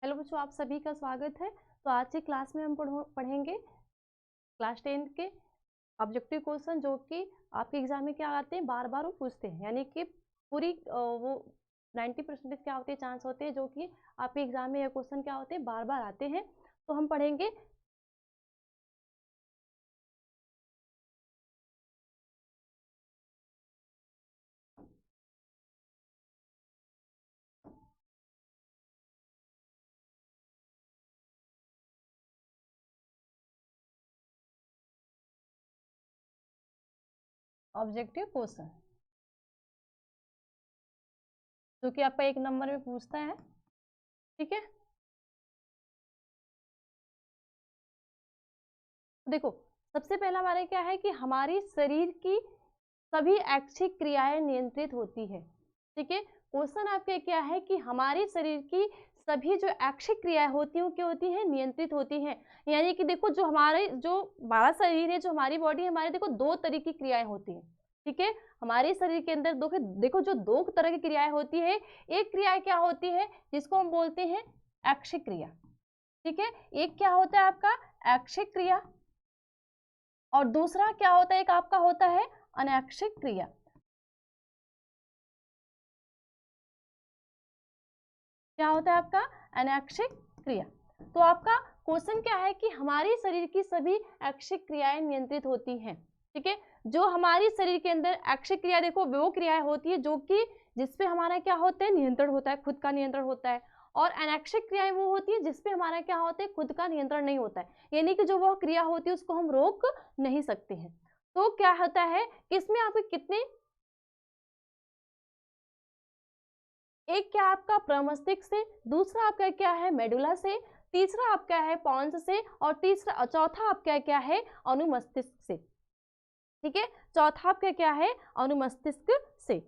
Hello बच्चों, आप सभी का स्वागत है। तो आज की क्लास में हम पढ़ेंगे क्लास 10 के ऑब्जेक्टिव क्वेश्चन, जो कि आपके एग्जाम में क्या आते हैं, बार बार वो पूछते हैं। यानी कि पूरी वो 90% क्या होते हैं, चांस होते हैं जो कि आपके एग्जाम में ये क्वेश्चन क्या होते हैं, बार बार आते हैं। तो हम पढ़ेंगे ऑब्जेक्टिव क्वेश्चन, जो कि आपका 1 नंबर में पूछता है। ठीक है, देखो सबसे पहला हमारा क्या है कि हमारी शरीर की सभी ऐच्छिक क्रियाएं नियंत्रित होती है। ठीक है, क्वेश्चन आपके क्या है कि हमारे शरीर की सभी जो ऐच्छिक क्रियाएं होती हैं वो क्या होती हैं, नियंत्रित होती हैं। यानी कि देखो जो हमारा शरीर है, जो हमारी बॉडी है, हमारे देखो 2 तरह की क्रियाएं होती हैं। ठीक है, हमारे शरीर के अंदर देखो जो 2 तरह की क्रियाएं होती है। एक क्रिया क्या होती है जिसको हम बोलते हैं ऐच्छिक क्रिया। ठीक है, एक क्या होता है आपका ऐच्छिक क्रिया, और दूसरा क्या होता है, एक आपका होता है अनैच्छिक क्रिया। क्या होता है आपका अनैच्छिक क्रिया। तो आपका क्वेश्चन क्या है कि हमारे शरीर की सभी ऐच्छिक क्रियाएं नियंत्रित होती हैं। ठीक है, जो हमारी शरीर के अंदर ऐच्छिक क्रिया, देखो वो क्रियाएं होती है जो कि जिसपे हमारा क्या होता है, नियंत्रण होता है, खुद का नियंत्रण होता है। और अनैच्छिक क्रियाएं वो होती है जिसपे हमारा क्या होता है, खुद का नियंत्रण नहीं होता है। यानी कि जो वह क्रिया होती है उसको हम रोक नहीं सकते हैं। तो क्या होता है कि इसमें आपके कितने, एक क्या आपका प्रमस्तिष्क से, दूसरा आपका क्या है मेडुला से, तीसरा आपका है पॉन्स से, और चौथा आपका क्या है अनुमस्तिष्क से। ठीक है, चौथा आपका क्या है अनुमस्तिष्क से।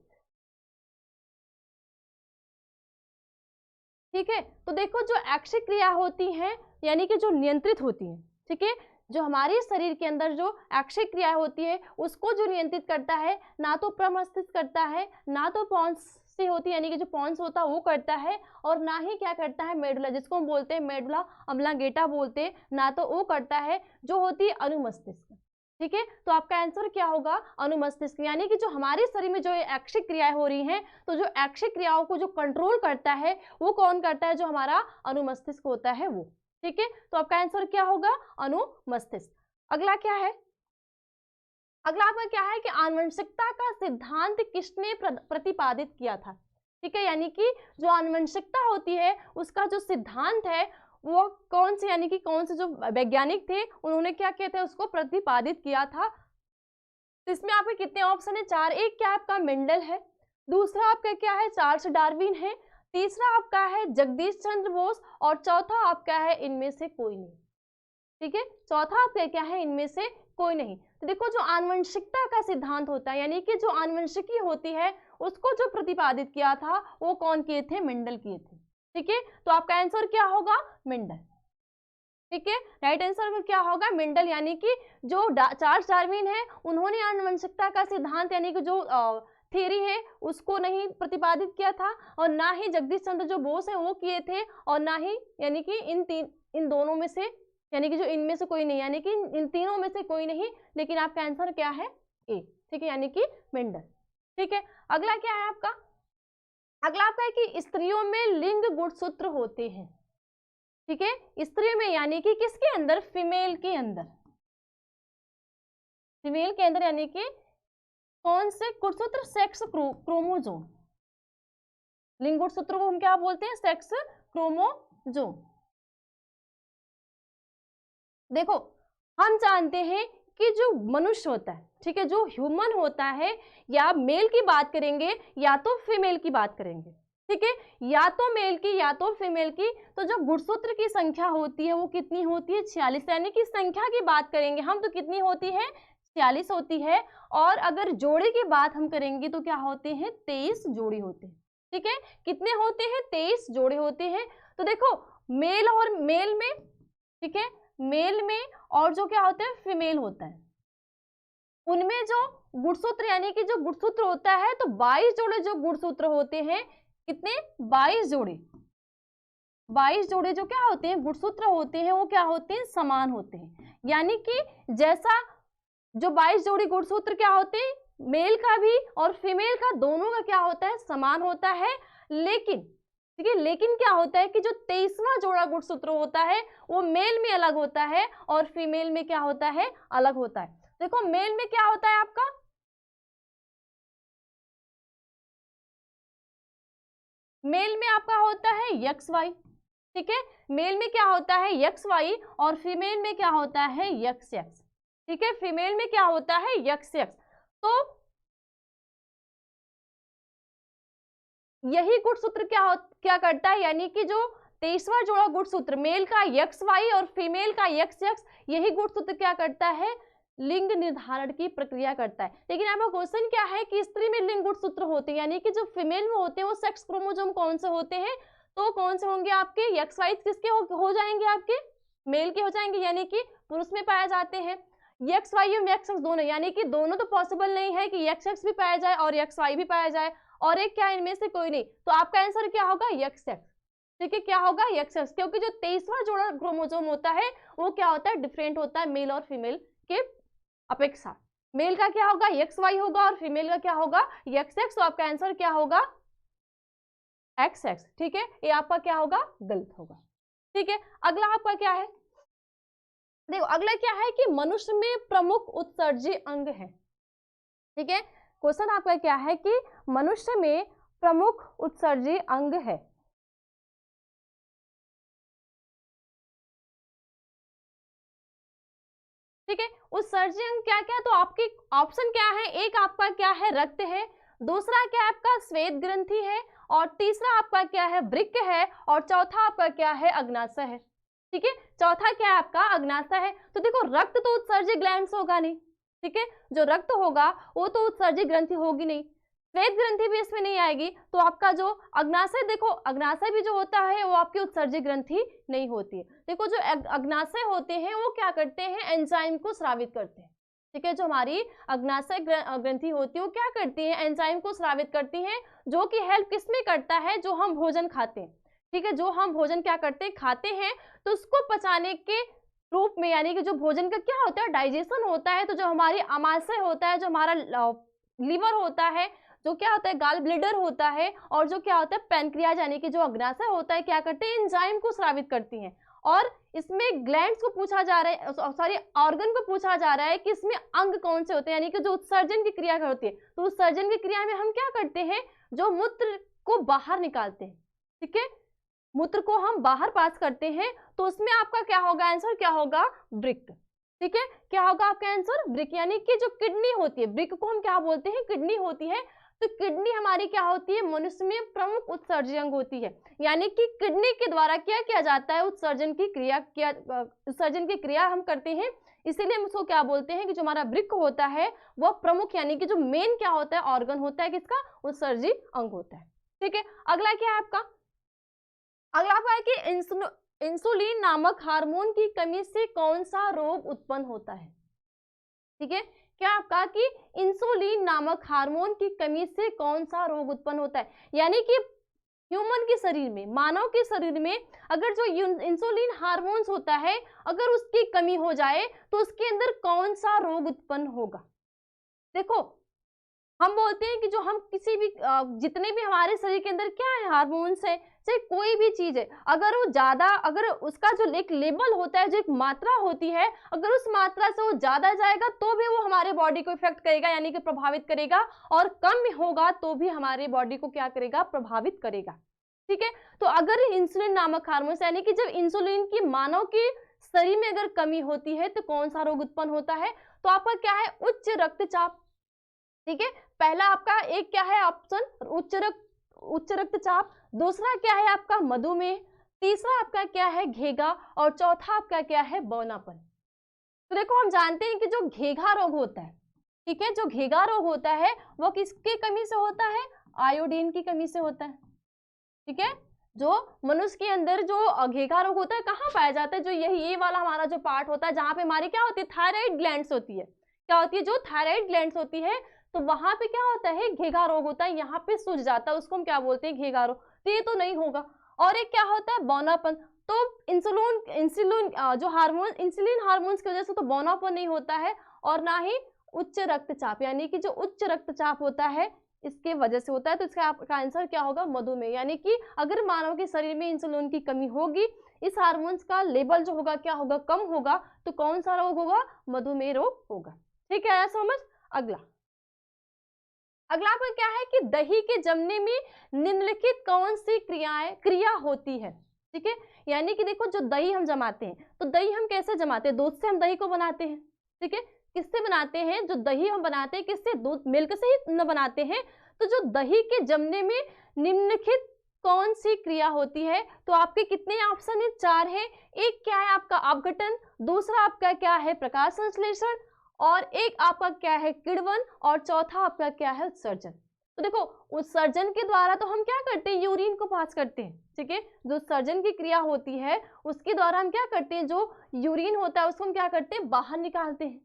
ठीक है, तो देखो जो ऐच्छिक क्रिया होती हैं यानी कि जो नियंत्रित होती हैं। ठीक है, जो हमारे शरीर के अंदर जो ऐच्छिक क्रिया होती है उसको जो नियंत्रित करता है, ना तो प्रमस्तिष्क करता है, ना तो पॉन्स से होती है, यानी कि जो पॉन्स होता है वो करता है, और ना ही क्या करता है मेडुला, जिसको हम बोलते हैं मेडुला ऑब्लांगेटा बोलते हैं, ना तो वो करता है, जो होती है अनुमस्तिष्क। ठीक है, तो आपका आंसर क्या होगा अनुमस्तिष्क। यानी कि जो हमारे शरीर में जो ऐच्छिक क्रियाएं हो रही हैं, तो जो ऐच्छिक क्रियाओं को जो कंट्रोल करता है वो कौन करता है, जो हमारा अनुमस्तिष्क होता है वो। ठीक है, तो आपका आंसर क्या होगा अनुमस्तिष्क। अगला क्या है, अगला आपका क्या है कि आनुवंशिकता का सिद्धांत किसने प्रतिपादित किया था। ठीक है, यानी कि जो आनुवंशिकता होती है उसका जो सिद्धांत है वो कौन से, यानी कि कौन से जो वैज्ञानिक थे उन्होंने क्या किया था, उसको प्रतिपादित किया था। तो इसमें आपके कितने ऑप्शन है, 4। एक क्या आपका मेंडल है, दूसरा आपका क्या है चार्ल्स डार्विन है, तीसरा आपका है जगदीश चंद्र बोस, और चौथा आपका है इनमें से कोई नहीं। ठीक है, चौथा आपका क्या है इनमें से कोई नहीं। तो देखो जो आनुवंशिकता का सिद्धांत होता है, यानी कि जो आनुवंशिकी होती है उसको जो प्रतिपादित किया था वो कौन किए थे, मेंडल किए थे। ठीक है, तो आपका आंसर क्या होगा मेंडल। ठीक है, राइट आंसर क्या होगा मेंडल। यानी कि जो चार्ल्स डार्विन है उन्होंने आनुवंशिकता का सिद्धांत यानी कि जो थ्योरी है उसको नहीं प्रतिपादित किया था, और ना ही जगदीश चंद्र जो बोस है वो किए थे, और ना ही यानी कि इन दोनों में से, यानी कि जो इनमें से कोई नहीं, यानी कि इन तीनों में से कोई नहीं। लेकिन आपका आंसर क्या है ए। ठीक है, यानी कि मेंडल। ठीक है, अगला क्या है आपका, अगला आपका है कि स्त्रियों में लिंग गुणसूत्र होते हैं। ठीक है, स्त्रियों में यानी कि किसके अंदर, फीमेल के अंदर, फीमेल के अंदर, यानी कि कौन से गुणसूत्र, सेक्स क्रोमोजोम। लिंग गुणसूत्र को हम क्या बोलते हैं, सेक्स क्रोमोजोम। देखो हम जानते हैं कि जो मनुष्य होता है, ठीक है, जो ह्यूमन होता है, या मेल की बात करेंगे या तो फीमेल की बात करेंगे। ठीक है, या तो मेल की या तो फीमेल की, तो जो गुणसूत्र की संख्या होती है वो कितनी होती है, 46। यानी कि संख्या की बात करेंगे हम तो कितनी होती है, 46 होती है। और अगर जोड़े की बात हम करेंगे तो क्या होते हैं, 23 जोड़े होते हैं। ठीक है, कितने होते हैं, 23 जोड़े होते हैं। तो देखो मेल और मेल में, ठीक है, मेल में और जो क्या होता है फीमेल होता है, उनमें जो गुणसूत्र यानी कि जो गुणसूत्र होता है, तो 22 जोड़े जो गुणसूत्र होते हैं, कितने, 22 जोड़े। 22 जोड़े जो क्या होते हैं गुणसूत्र होते हैं वो क्या होते हैं समान होते हैं। यानी कि जैसा जो 22 जोड़ी गुणसूत्र क्या होते हैं मेल का भी और फीमेल का दोनों का क्या होता है समान होता है। लेकिन ठीक है लेकिन क्या होता है कि जो 23वां जोड़ा गुणसूत्र होता है वो मेल में अलग होता है और फीमेल में क्या होता है अलग होता है। देखो मेल में क्या होता है आपका मेल में आपका होता है यक्स वाई। ठीक है मेल में क्या होता है यक्स वाई और फीमेल में क्या होता है यक्स एक्स। ठीक है फीमेल में क्या होता है यक्स एक्स। तो यही गुणसूत्र क्या करता है यानी कि जो 23वां जोड़ा गुणसूत्र मेल का यक्स वाई और फीमेल का यक्स एक्स यही गुणसूत्र क्या करता है लिंग निर्धारण की प्रक्रिया करता है। लेकिन आपका क्वेश्चन क्या है कि स्त्री में लिंग गुणसूत्र होते हैं यानी कि जो फीमेल में होते हैं वो सेक्स क्रोमोसोम कौन से होते हैं तो कौन से होंगे आपके यक्स वाई किसके हो जाएंगे आपके मेल के हो जाएंगे यानी कि पुरुष में पाए जाते हैं। यक्स वाई और यक्स एक्स दोनों यानी कि दोनों तो पॉसिबल नहीं है कि यक्स एक्स भी पाया जाए और यक्स वाई भी पाया जाए और एक क्या इनमें से कोई नहीं तो आपका आंसर क्या होगा यक्स एक्स। ठीक है क्या होगा यक्स एक्स क्योंकि जो 23वां जोड़ा क्रोमोसोम होता है वो क्या होता है डिफरेंट होता है मेल और फीमेल के अपेक्षा। मेल का क्या होगा यक्स वाई होगा और फीमेल का क्या होगा यक्स एक्स। तो आपका आंसर क्या होगा एक्स एक्स। ठीक है ये आपका क्या होगा गलत होगा। ठीक है अगला आपका क्या है देखो अगला क्या है कि मनुष्य में प्रमुख उत्सर्जी अंग है। ठीक है क्वेश्चन आपका क्या है कि मनुष्य में प्रमुख उत्सर्जी अंग है। ठीक है उत्सर्जी अंग क्या क्या तो आपके ऑप्शन क्या है एक आपका क्या है रक्त है दूसरा क्या है आपका श्वेत ग्रंथि है और तीसरा आपका क्या है वृक्क है और चौथा आपका क्या है अग्नाशय है। ठीक है चौथा क्या है आपका अग्नाशय है। तो देखो रक्त तो उत्सर्जी ग्लैंड्स होगा नहीं। ठीक है जो रक्त होगा वो तो उत्सर्जी ग्रंथि होगी नहीं श्वेत ग्रंथि भी इसमें नहीं आएगी तो आपका जो अग्नाशय देखो अग्नाशय भी जो होता है वो आपकी उत्सर्जी ग्रंथि नहीं होती है। देखो जो अग्नाशय होते हैं वो क्या करते हैं एंजाइम को स्रावित करते हैं। ठीक है जो हमारी अग्नाशय ग्रंथि होती है वो क्या करती है एंजाइम को स्रावित करती है जो कि हेल्प किसमें करता है जो हम भोजन खाते हैं। ठीक है जो हम भोजन क्या करते हैं खाते हैं तो उसको पचाने के रूप में यानी कि जो भोजन का क्या होता है डाइजेशन होता है तो जो हमारी आमाशय होता है जो हमारा लीवर होता है जो क्या होता है गाल ब्लेडर होता है और जो क्या होता है पैनक्रियाज यानी कि जो अग्नाशय होता है क्या करते हैं एंजाइम को स्रावित करती हैं। और इसमें ग्लैंड्स को पूछा जा रहा है सॉरी ऑर्गन को पूछा जा रहा है कि इसमें अंग कौन से होते हैं यानी कि जो उत्सर्जन की क्रिया होती है तो उत्सर्जन की क्रिया में हम क्या करते हैं जो मूत्र को बाहर निकालते हैं। ठीक है मूत्र को हम बाहर पास करते हैं तो उसमें आपका क्या होगा आंसर क्या होगा वृक्क। ठीक है क्या होगा आपका आंसर वृक्क यानी कि जो किडनी होती है वृक्क को हम क्या बोलते हैं किडनी होती है। तो किडनी हमारी क्या होती है मनुष्य में प्रमुख उत्सर्जी अंग होती है यानी कि किडनी के द्वारा क्या किया जाता है उत्सर्जन की क्रिया हम करते हैं इसीलिए हम उसको क्या बोलते हैं कि जो हमारा वृक्क होता है वह प्रमुख यानी कि जो मेन क्या होता है ऑर्गन होता है किसका उत्सर्जी अंग होता है। ठीक है अगला क्या है आपका अगला आपका है कि इंसुलिन नामक हार्मोन की कमी से कौन सा रोग उत्पन्न होता है। ठीक है क्या आपका कि इंसुलिन नामक हार्मोन की कमी से कौन सा रोग उत्पन्न होता है यानी कि ह्यूमन के शरीर में मानव के शरीर में अगर जो इंसुलिन हार्मोन्स होता है अगर उसकी कमी हो जाए तो उसके अंदर कौन सा रोग उत्पन्न होगा। देखो हम बोलते हैं कि जो हम किसी भी जितने भी हमारे शरीर के अंदर क्या है हार्मोन्स है चाहे कोई भी चीज है अगर वो ज्यादा अगर उसका जो एक लेवल होता है जो एक मात्रा होती है अगर उस मात्रा से वो ज्यादा जाएगा तो भी वो हमारे बॉडी को इफेक्ट करेगा यानी कि प्रभावित करेगा और कम होगा तो भी हमारे बॉडी को क्या करेगा प्रभावित करेगा। ठीक है तो अगर इंसुलिन नामक हार्मोन यानी कि जब इंसुलिन की मानव के शरीर में अगर कमी होती है तो कौन सा रोग उत्पन्न होता है तो आपका क्या है उच्च रक्तचाप। ठीक है पहला आपका एक क्या है ऑप्शन उच्च रक्तचाप दूसरा क्या है आपका मधुमेह तीसरा आपका क्या है घेगा और चौथा आपका क्या है बौनापन। तो देखो हम जानते हैं कि जो घेगा रोग होता है ठीक है जो घेगा रोग होता है वो किसकी कमी से होता है आयोडीन की कमी से होता है। ठीक है जो मनुष्य के अंदर जो घेगा रोग होता है कहाँ पाया जाता है जो ये वाला हमारा जो पार्ट होता है जहाँ पे हमारी क्या होती है थायराइड ग्लैंड्स होती है क्या होती है जो थायराइड ग्लैंड्स होती है तो वहां पे क्या होता है घेगा रोग होता है यहाँ पे सूज जाता है उसको हम क्या बोलते हैं घेगा रोग। तो ये तो नहीं होगा और एक क्या होता है बौनापन। तो इंसुलिन जो हार्मोन, इंसुलिन हार्मोन्स की वजह से तो बौनापन नहीं होता है, और ना ही उच्च रक्तचाप, यानी कि जो उच्च रक्तचाप होता है इसके वजह से होता है। तो इसका आपका आंसर क्या होगा, मधुमेह। यानी कि अगर मानव के शरीर में इंसुलिन की कमी होगी, इस हार्मोन्स का लेवल जो होगा क्या होगा, कम होगा, तो कौन सा रोग होगा, मधुमेह रोग होगा। ठीक है, आया समझ। अगला आपका क्या है कि दही के जमने में निम्नलिखित कौन सी क्रिया होती है। ठीक है, यानी कि देखो जो दही हम जमाते हैं, तो दही हम कैसे जमाते हैं, दूध से हम दही को बनाते हैं। ठीक है, किससे बनाते हैं, जो दही हम बनाते हैं किससे, दूध, मिल्क से ही न बनाते हैं। तो जो दही के जमने में निम्नलिखित कौन सी क्रिया होती है, तो आपके कितने ऑप्शन है, 4 है। एक क्या है आपका अपघटन, दूसरा आपका क्या है प्रकाश संश्लेषण, और एक आपका क्या है किण्वन, और चौथा आपका क्या है उत्सर्जन। तो देखो उत्सर्जन के द्वारा तो हम क्या करते हैं, यूरिन को पास करते हैं। ठीक है, जो उत्सर्जन की क्रिया होती है उसके द्वारा हम क्या करते हैं, जो यूरिन होता है उसको हम क्या करते हैं, बाहर निकालते हैं।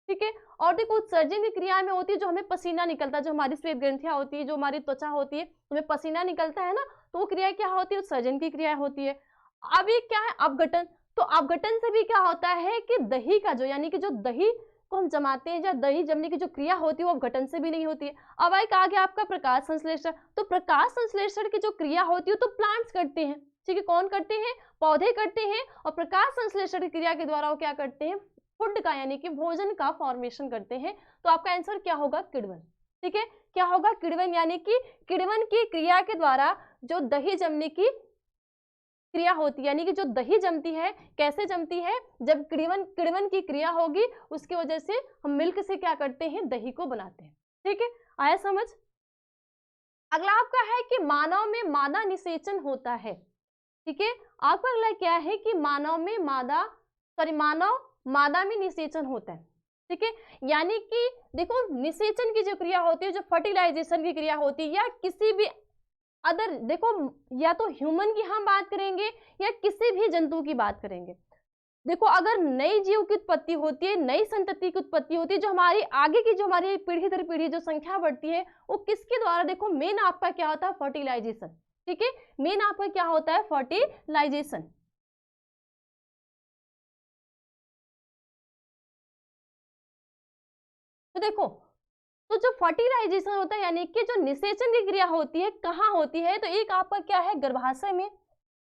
ठीक है, और देखो उत्सर्जन की क्रिया में होती है जो हमें पसीना निकलता है, जो हमारी श्वेत ग्रंथियां होती है, जो हमारी त्वचा होती है, हमें पसीना निकलता है ना, तो वो क्रिया क्या होती है, उत्सर्जन की क्रिया होती है। अब ये क्या है अपघटन, तो अपघटन से भी क्या होता है कि दही का जो, यानी कि जो दही को हम जमाते हैं, या दही जमने की जो क्रिया होती है वो अपघटन से भी नहीं होती है। अब एक आ गया आपका प्रकाश संश्लेषण, तो प्रकाश संश्लेषण की जो क्रिया होती है तो प्लांट्स करते हैं। ठीक है, कौन करते हैं, पौधे करते हैं, और प्रकाश संश्लेषण की क्रिया के द्वारा वो क्या करते हैं, फूड का यानी कि भोजन का फॉर्मेशन करते हैं। तो आपका आंसर क्या होगा, किण्वन। ठीक है, क्या होगा, किण्वन, यानी कि किण्वन की क्रिया के द्वारा जो दही जमने की क्रिया होती है, यानी कि जो दही जमती है, कैसे जमती है, जब किण्वन की क्रिया होगी, उसकी वजह से हम मिल्क से क्या करते हैं, दही को बनाते हैं। ठीक है, आया समझ। अगला आपका है कि मानव में मादा निषेचन होता है। ठीक है, आपका अगला क्या है कि मानव मादा में निषेचन होता है। ठीक है, यानी कि देखो निषेचन की जो क्रिया होती है, जो फर्टिलाइजेशन की क्रिया होती है, या किसी भी अदर, देखो या तो ह्यूमन की हम बात करेंगे या किसी भी जंतु की बात करेंगे। देखो अगर नई जीव की उत्पत्ति होती है, नई संतति की उत्पत्ति होती है, जो हमारी आगे की, जो हमारी पीढ़ी दर पीढ़ी जो संख्या बढ़ती है, वो किसके द्वारा, देखो मेन आपका क्या होता है, फर्टिलाइजेशन। ठीक है, मेन आपका क्या होता है, फर्टिलाइजेशन। तो देखो, तो जो फर्टिलाइजेशन होता है, यानी कि जो निषेचन की क्रिया होती है, कहाँ होती है, तो एक आपका क्या है गर्भाशय में,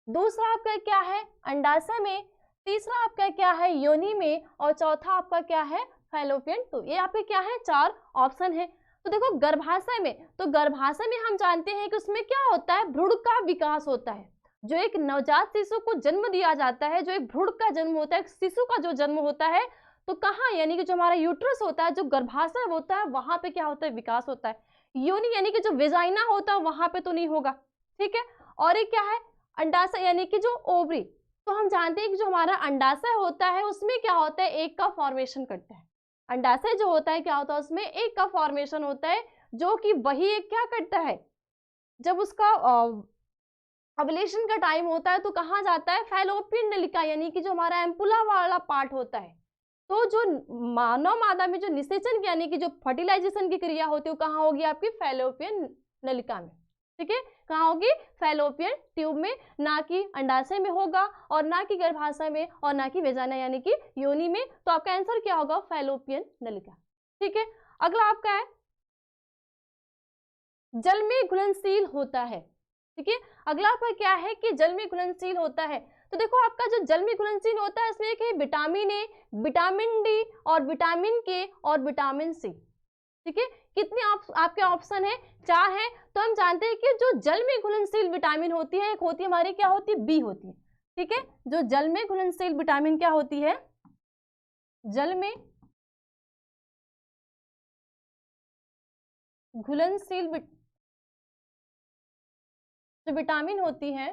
दूसरा आपका क्या है अंडाशय में, तीसरा आपका क्या है योनि में, और चौथा आपका क्या है फैलोपियन ट्यूब। ये आपके क्या है, 4 ऑप्शन है। तो देखो गर्भाशय में, तो गर्भाशय में हम जानते हैं कि उसमें क्या होता है, भ्रूण का विकास होता है। जो एक नवजात शिशु को जन्म दिया जाता है, जो एक भ्रूण का जन्म होता है, शिशु का जो जन्म होता है, तो कहाँ, यानी कि जो हमारा यूट्रस होता है, जो गर्भाशय होता है, वहां पे क्या होता है, विकास होता है। योनि यानी कि जो वेजाइना होता है, वहां पे तो नहीं होगा। ठीक है, और एक क्या है अंडाशय, यानी कि जो ओवरी। तो हम जानते हैं कि जो हमारा अंडाशय होता है उसमें क्या होता है, एक का फॉर्मेशन करता है। अंडाशय जो होता है क्या होता है, उसमें एक का फॉर्मेशन होता है, जो कि वही एक क्या करता है, जब उसका ओव्यूलेशन का टाइम होता है तो कहाँ जाता है, फैलोपियन नलिका, यानी कि जो हमारा एम्पुला वाला पार्ट होता है। तो जो मानव मादा में जो निषेचन यानी कि जो फर्टिलाइजेशन की क्रिया होती है वो कहाँ होगी, आपकी फैलोपियन नलिका में। ठीक है, कहाँ होगी, फैलोपियन ट्यूब में, ना कि अंडाशय में होगा, और ना कि गर्भाशय में, और ना कि वेजाना यानी कि योनि में। तो आपका आंसर क्या होगा, फैलोपियन नलिका। ठीक है, अगला आपका है जल में घुलनशील होता है। ठीक है, अगला आपका क्या है कि जल में घुलनशील होता है। तो देखो आपका जो जल में घुलनशील होता है इसमें एक है विटामिन ए, विटामिन डी, और विटामिन के, और विटामिन सी। ठीक है, कितने आपके ऑप्शन है, 4 है। तो हम जानते हैं कि जो जल में घुलनशील विटामिन होती है, एक होती है हमारी क्या होती है, बी होती है। ठीक है, जो जल में घुलनशील विटामिन क्या होती है, जल में घुलनशील जो विटामिन होती है,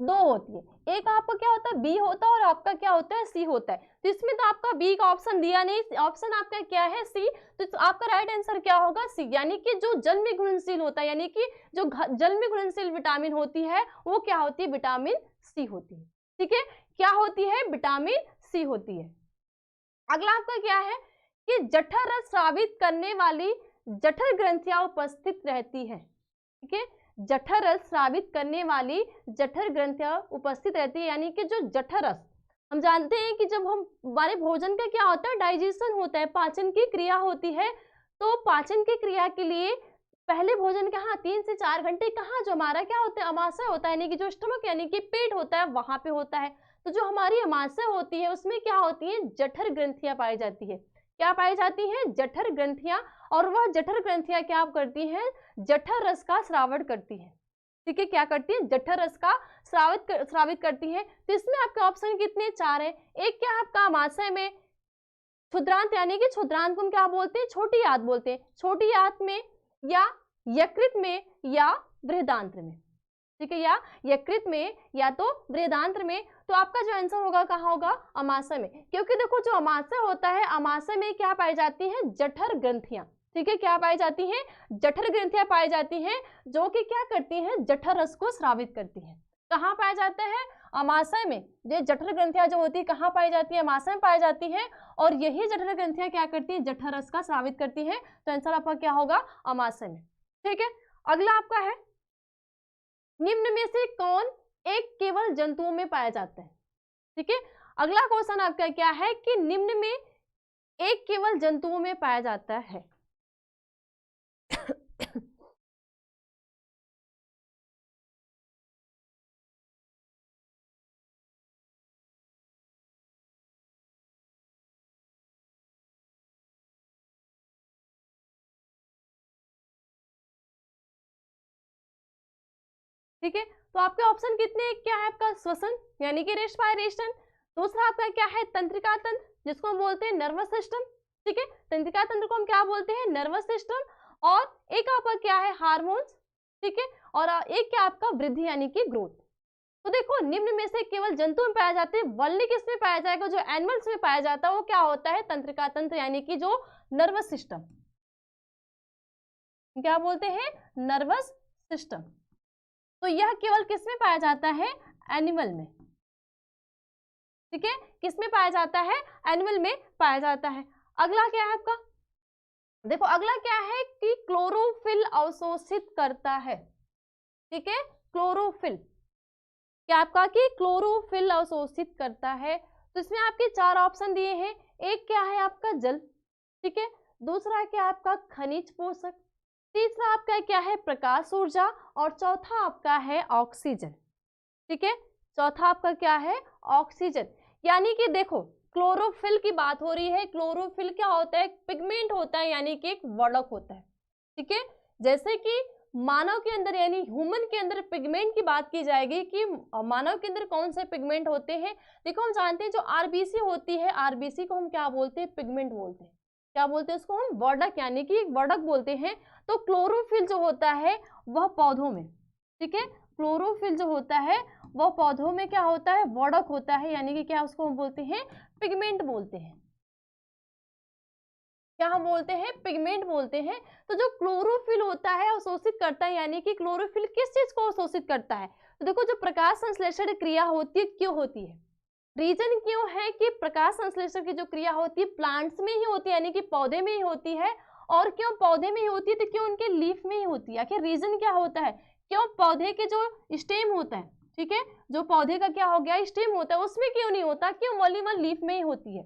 2 होती है। एक आपका क्या होता है, बी होता है, और आपका क्या होता है, सी होता है। तो इसमें तो आपका बी का ऑप्शन दिया नहीं, ऑप्शन आपका क्या है, सी। तो आपका राइट आंसर क्या होगा, सी, यानी कि जो जल में घुलनशील होता है, यानी कि जो जल में घुलनशील विटामिन होती है वो क्या होती है, विटामिन सी होती है। ठीक है, क्या होती है, विटामिन सी होती है। अगला आपका क्या है कि जठर रस स्रावित करने वाली जठर ग्रंथियां उपस्थित रहती है। ठीक है, जठर रस स्रावित करने वाली जठर ग्रंथियां उपस्थित रहती है, यानी कि जो जठर रस, हम जानते हैं कि जब हम हमारे भोजन का क्या होता है, डाइजेशन होता है, पाचन की क्रिया होती है, तो पाचन की क्रिया के लिए पहले भोजन कहाँ 3 से 4 घंटे कहाँ जो हमारा क्या होता है, अमाशय होता है, यानी कि जो स्टमक यानी कि पेट होता है वहां पे होता है। तो जो हमारी अमाशय होती है उसमें क्या होती है, जठर ग्रंथियां पाई जाती है। क्या पाई जाती है, जठर ग्रंथियां। और वह जठर ग्रंथियां क्या करती हैं, जठर रस का स्रावण करती है। ठीक है, क्या करती है, जठर रस का स्रावित करती है। तो इसमें आपके ऑप्शन कितने, 4 है। एक क्या आपका अमाशय में क्षुद्रांत, यानी कि क्षुद्रांत को हम क्या बोलते हैं, छोटी आंत बोलते हैं, छोटी आंत में या यकृत में या बृहदांत्र में। ठीक है, या यकृत में या तो बृहदांत्र में। तो आपका जो आंसर होगा कहाँ होगा, अमाशय में, क्योंकि देखो जो अमाशय होता है, अमाशय में क्या पाई जाती है, जठर ग्रंथियां। ठीक है, क्या पाई जाती हैं, जठर ग्रंथियां पाई जाती हैं, जो कि क्या करती हैं, जठर रस को स्रावित करती हैं। कहाँ पाया जाता है, अमाशय में। ये जठर ग्रंथियां जो होती है कहाँ पाई जाती है, अमाशय में पाई जाती है, और यही जठर ग्रंथियां क्या करती है, जठर रस का स्रावित करती है। तो आंसर आपका क्या होगा, अमाशय में। ठीक है, अगला आपका है, निम्न में से कौन एक केवल जंतुओं में पाया जाता है। ठीक है, अगला क्वेश्चन आपका क्या है कि निम्न में एक केवल जंतुओं में पाया जाता है। ठीक है, तो आपके ऑप्शन कितने, क्या है आपका, श्वसन यानी कि रेस्पिरेशन। दूसरा आपका क्या है, तंत्रिका तंत्र, जिसको हम बोलते हैं नर्वस सिस्टम। ठीक है, तंत्रिका तंत्र को हम क्या बोलते हैं, नर्वस सिस्टम। और एक आपका क्या है, हार्मोन्स। ठीक है, और एक क्या आपका, वृद्धि यानी कि ग्रोथ। तो देखो निम्न में से केवल जंतु में पाया जाते हैं, वल्ली किसमें पाया जाएगा, जो एनिमल्स में पाया जाता है वो क्या होता है, तंत्रिका तंत्र यानी कि जो नर्वस सिस्टम। क्या बोलते हैं, नर्वस सिस्टम। तो यह केवल किसमें पाया जाता है, एनिमल में। ठीक है, किसमें पाया जाता है, एनिमल में पाया जाता है। अगला क्या है आपका, देखो अगला क्या है कि क्लोरोफिल अवशोषित करता है। ठीक है, क्लोरोफिल क्या आपका, कि क्लोरोफिल अवशोषित करता है। तो इसमें आपके 4 ऑप्शन दिए हैं। एक क्या है आपका, जल। ठीक है, दूसरा क्या आपका, खनिज पोषक। तीसरा आपका क्या है, प्रकाश ऊर्जा। और चौथा आपका है ऑक्सीजन। ठीक है, चौथा आपका क्या है, ऑक्सीजन। यानी कि देखो क्लोरोफिल की बात हो रही है। क्लोरोफिल क्या होता है, पिगमेंट होता है, यानी कि एक वर्णक होता है। ठीक है, जैसे कि मानव के अंदर यानी ह्यूमन के अंदर पिगमेंट की बात की जाएगी कि मानव के अंदर कौन से पिगमेंट होते हैं। देखो हम जानते हैं जो आरबीसी होती है, आरबीसी को हम क्या बोलते हैं, पिगमेंट बोलते हैं। क्या बोलते हैं उसको हम, वर्णक, यानी कि एक वर्णक बोलते हैं। तो क्लोरोफिल जो होता है वह पौधों में, ठीक है, क्लोरोफिल जो होता है वह पौधों में क्या होता है, वर्णक होता है, यानी कि क्या उसको हम बोलते हैं, पिगमेंट बोलते हैं। क्या हम बोलते हैं, पिगमेंट बोलते हैं। तो जो क्लोरोफिल होता है अवशोषित करता है, यानी कि क्लोरोफिल किस चीज को अवशोषित करता है। तो देखो जो प्रकाश संश्लेषण क्रिया होती है, क्यों होती है, रीजन क्यों है कि प्रकाश संश्लेषण की जो क्रिया होती है प्लांट्स में ही होती है, यानी कि पौधे में ही होती है। और क्यों पौधे में ही होती है, तो क्यों उनके लीफ में ही होती है। आखिर रीजन क्या होता है, क्यों पौधे के जो स्टेम होता है, ठीक है, जो पौधे का क्या हो गया, स्टेम होता है, उसमें क्यों नहीं होता, क्यों ओनली वन लीफ में ही होती है।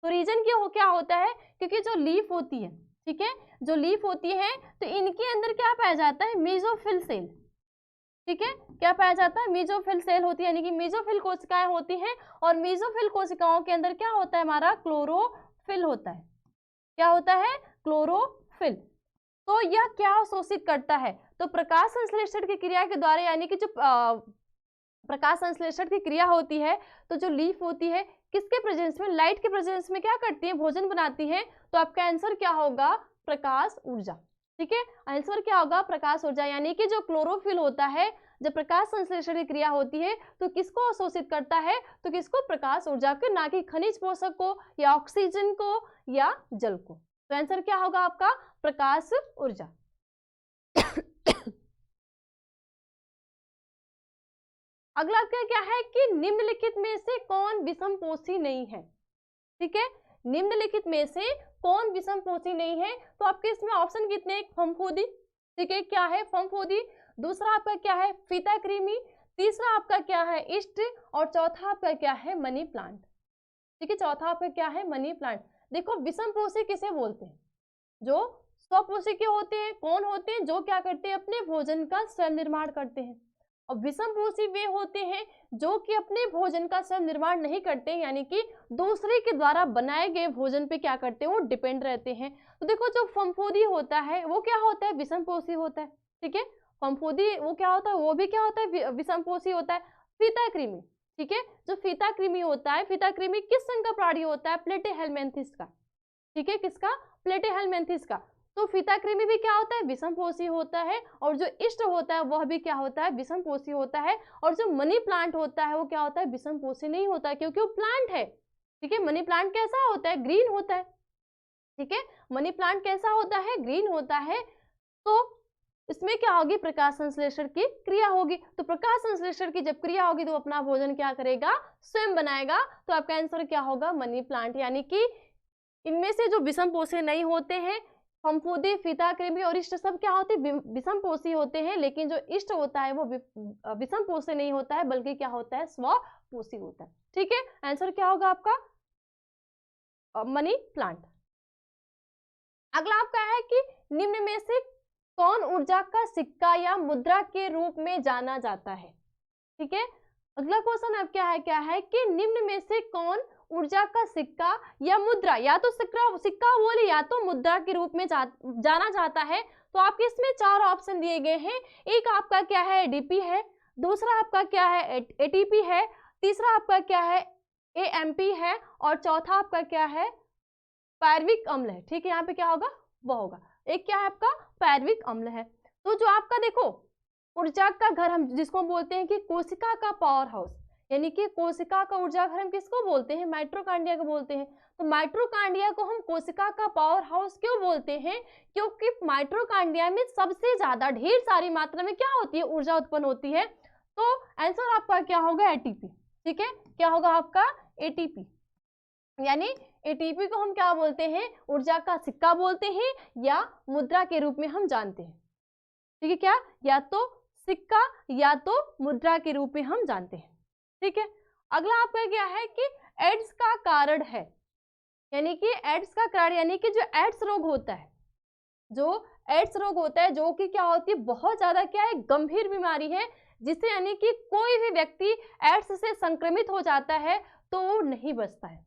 तो रीजन क्या होता है, क्योंकि जो लीफ होती है, ठीक है, जो लीफ होती है तो इनके अंदर क्या पाया जाता है, मेसोफिल सेल। ठीक है, क्या पाया जाता है, मेसोफिल सेल होती है, यानी कि मेसोफिल कोशिकाएं होती हैं। और मेसोफिल कोशिकाओं के अंदर क्या होता है, हमारा क्लोरोफिल होता है। क्या होता है, क्लोरोफिल। तो यह क्या अवशोषित करता है, तो प्रकाश संश्लेषण की क्रिया के द्वारा, यानी कि जो प्रकाश संश्लेषण की क्रिया होती है, तो जो लीफ होती है किसके प्रेजेंस में, लाइट के प्रेजेंस में क्या करती है, भोजन बनाती है। तो आपका आंसर क्या होगा, प्रकाश ऊर्जा। ठीक है, आंसर क्या होगा, प्रकाश ऊर्जा। यानी कि जो क्लोरोफिल होता है, जब प्रकाश संश्लेषण की क्रिया होती है तो किसको अवशोषित करता है, तो किसको, प्रकाश ऊर्जा को, ना कि खनिज पोषक को या ऑक्सीजन को या जल को। तो आंसर क्या होगा आपका, प्रकाश ऊर्जा। अगला क्या है कि निम्नलिखित में से कौन विषमपोषी नहीं है। ठीक है, निम्नलिखित में से कौन विषमपोषी नहीं है? तो आपके इसमें ऑप्शन कितने हैं? फफूंदी, ठीक है, क्या है? फफूंदी। दूसरा आपका क्या है? फीताकृमि। तीसरा आपका क्या है? इष्ट। और चौथा आपका क्या है? मनी प्लांट, ठीक है, चौथा आपका क्या है? Money plant. देखो विषमपोषी किसे बोलते हैं? जो स्वपोषी के होते हैं। कौन होते हैं? जो क्या करते हैं? अपने भोजन का स्वयं निर्माण करते हैं। और विषमपोषी वे होते हैं जो कि अपने भोजन का स्वयं निर्माण नहीं करते, यानी कि दूसरे के द्वारा बनाए गए भोजन पे क्या करते हैं? वो डिपेंड रहते हैं। तो देखो जो फफूंदी होता है वो क्या होता है? विषमपोषी होता है, ठीक है। फफूंदी वो क्या होता है? वो भी क्या होता है? विषमपोषी होता है। फीताकृमि, ठीक है, जो फीताकृमि होता है, फीताकृमि किस संघ का प्राणी होता है? प्लेटेहेलमिन्थिस का, ठीक है, किसका? प्लेटेहेलमिन्थिस का। तो फीताकृमि भी क्या होता है? विषमपोषी होता है। और जो इष्ट होता है वह भी क्या होता है? विषमपोषी होता है। और जो मनी प्लांट होता है वो क्या होता है? विषमपोषी नहीं होता है, क्योंकि वो प्लांट है, ठीक है। मनी प्लांट कैसा होता है? ग्रीन होता है, ठीक है। मनी प्लांट कैसा होता है? ग्रीन होता है। तो इसमें क्या होगी? प्रकाश संश्लेषण की क्रिया होगी। तो प्रकाश संश्लेषण की जब क्रिया होगी तो अपना भोजन क्या करेगा? स्वयं बनाएगा। तो आपका आंसर क्या होगा? Money plant. यानी कि इनमें से जो विषमपोषी नहीं होते हैं, फफूंदी, फीताकृमि और इष्ट, सब क्या होते हैं? विषमपोषी होते हैं। लेकिन जो इष्ट होता है वो विषमपोषी नहीं होता है, बल्कि क्या होता है? स्वपोषी होता है, ठीक है। आंसर क्या होगा आपका? Money plant. अगला आपका है कि निम्न में से कौन ऊर्जा का सिक्का या मुद्रा के रूप में जाना जाता है, ठीक है। अगला क्वेश्चन अब क्या है कि निम्न में से कौन ऊर्जा का सिक्का या मुद्रा, या तो सिक्का बोले या तो मुद्रा के रूप में जाना जाता है। तो आपके इसमें चार ऑप्शन दिए गए हैं। एक आपका क्या है? एडीपी है। दूसरा आपका क्या है? एटीपी है। तीसरा आपका क्या है? एएमपी है। और चौथा आपका क्या है? पायरुविक अम्ल है, ठीक है। यहाँ पे क्या होगा? वो होगा। एक क्या है आपका? पायरुविक अम्ल है। तो जो आपका देखो ऊर्जा का घर हम जिसको बोलते हैं कि कोशिका का पावर हाउस, यानी कि कोशिका का ऊर्जा घर हम किसको बोलते हैं? माइटोकॉन्ड्रिया को बोलते हैं। तो माइटोकॉन्ड्रिया को हम कोशिका का पावर हाउस क्यों बोलते हैं? क्योंकि माइटोकॉन्ड्रिया में सबसे ज्यादा ढेर सारी मात्रा में क्या होती है? ऊर्जा उत्पन्न होती है। तो आंसर आपका क्या होगा? एटीपी, ठीक है। क्या होगा आपका? एटीपी। यानी एटीपी को हम क्या बोलते हैं? ऊर्जा का सिक्का बोलते हैं, या मुद्रा के रूप में हम जानते हैं, ठीक है। क्या? या तो सिक्का या तो मुद्रा के रूप में हम जानते हैं, ठीक है। अगला आपका क्या है कि एड्स का कारण है, यानी कि एड्स का कारण, यानी कि जो एड्स रोग होता है, जो एड्स रोग होता है, जो कि क्या होती है? बहुत ज्यादा क्या है? गंभीर बीमारी है, जिससे यानी कि कोई भी व्यक्ति एड्स से संक्रमित हो जाता है तो वो नहीं बचता है,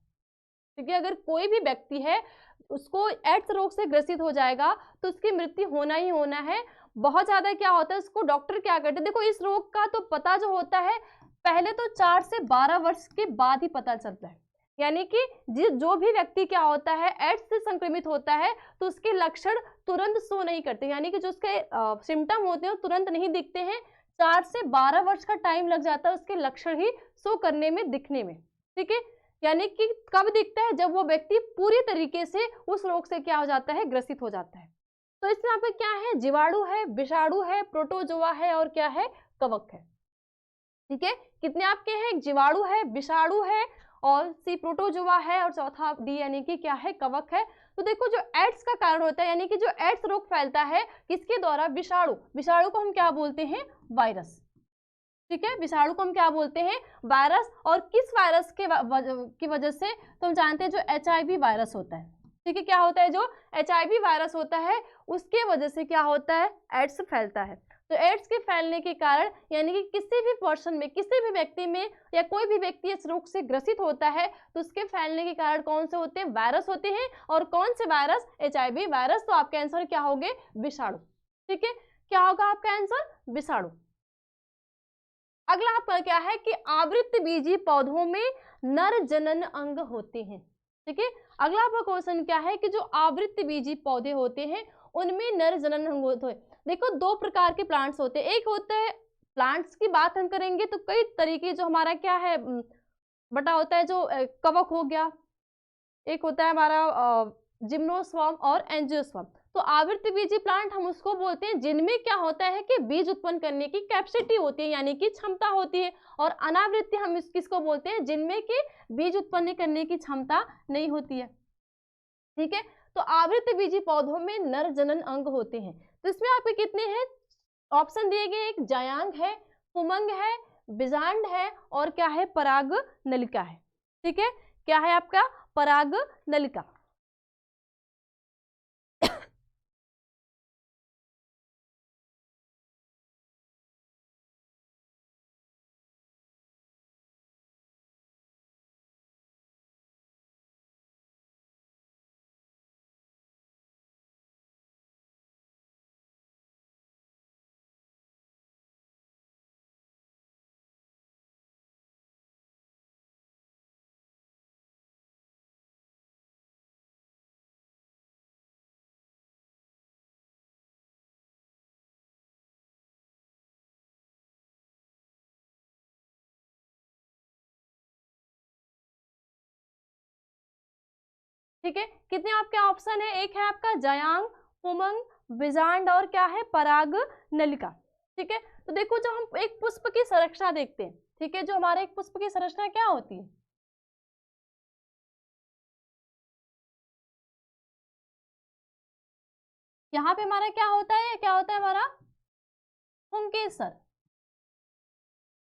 क्योंकि अगर कोई भी व्यक्ति है उसको एड्स रोग से ग्रसित हो जाएगा तो उसकी मृत्यु होना ही होना है। बहुत ज्यादा क्या होता है? उसको डॉक्टर क्या करते हैं? देखो इस रोग का तो पता जो होता है पहले तो 4 से 12 वर्ष के बाद ही पता चलता है। यानी कि जो भी व्यक्ति क्या होता है एड्स से संक्रमित होता है तो उसके लक्षण तुरंत शो नहीं करते, यानी कि जो उसके सिम्टम होते हैं तुरंत नहीं दिखते हैं। 4 से 12 वर्ष का टाइम लग जाता है उसके लक्षण ही शो करने में, दिखने में, ठीक है। यानी कि कब दिखता है? जब वो व्यक्ति पूरी तरीके से उस रोग से क्या हो जाता है? ग्रसित हो जाता है। तो इसमें यहाँ पे क्या है? जीवाणु है, विषाणु है, प्रोटोजोआ है और क्या है? कवक है, ठीक है। कितने आपके हैं? जीवाणु है, विषाणु है और सी प्रोटोजोआ है और चौथा डी यानी कि क्या है? कवक है। तो देखो जो एड्स का कारण होता है, यानी कि जो एड्स रोग फैलता है किसके द्वारा? विषाणु। विषाणु को हम क्या बोलते हैं? वायरस, ठीक है। विषाणु को हम क्या बोलते हैं? वायरस। और किस वायरस की वजह से? तो हम जानते हैं जो HIV वायरस होता है, ठीक है। क्या होता है? जो HIV वायरस होता है उसके वजह से क्या होता है? एड्स फैलता है। तो एड्स के फैलने के कारण यानी कि किसी भी पर्सन में, किसी भी व्यक्ति में, या कोई भी व्यक्ति इस रोग से ग्रसित होता है तो उसके फैलने के कारण कौन से होते हैं? वायरस होते हैं। और कौन से वायरस? HIV virus. तो आपके आंसर क्या होंगे? विषाणु, ठीक है। क्या होगा आपका आंसर? विषाणु। अगला आपका क्या है कि आवृत्तबीजी पौधों में नर जनन अंग होते हैं, ठीक है। अगला आपका क्वेश्चन क्या है कि जो आवृत्तबीजी पौधे होते हैं उनमें नर जनन अंग होते हैं। देखो दो प्रकार के प्लांट्स होते हैं। एक होता है प्लांट्स की बात हम करेंगे तो कई तरीके, जो हमारा क्या है बटा होता है, जो कवक हो गया, एक होता है हमारा जिम्नोस्पर्म और एंजियोस्पर्म। तो आवृत्तबीजी प्लांट हम उसको बोलते हैं जिनमें क्या होता है कि बीज उत्पन्न करने की कैपेसिटी होती है, यानी कि क्षमता होती है। और अनावृत्ति हम किसको बोलते हैं? जिनमें कि बीज उत्पन्न करने की क्षमता नहीं होती है, ठीक है। तो आवृतबीजी पौधों में नर जनन अंग होते हैं। तो इसमें आपके कितने हैं ऑप्शन दिए गए, एक जायांग है, पुमंग है, बीजांड है और क्या है पराग नलिका है। ठीक है, क्या है आपका पराग नलिका। ठीक है, कितने आपके ऑप्शन है, एक है आपका जायांग, पुमंग, बीजांड और क्या है पराग नलिका। ठीक है, तो देखो जब हम एक पुष्प की संरचना देखते हैं, ठीक है, जो हमारे एक पुष्प की संरचना क्या होती है, यहाँ पे हमारा क्या होता है, क्या होता है हमारा पुंकेसर।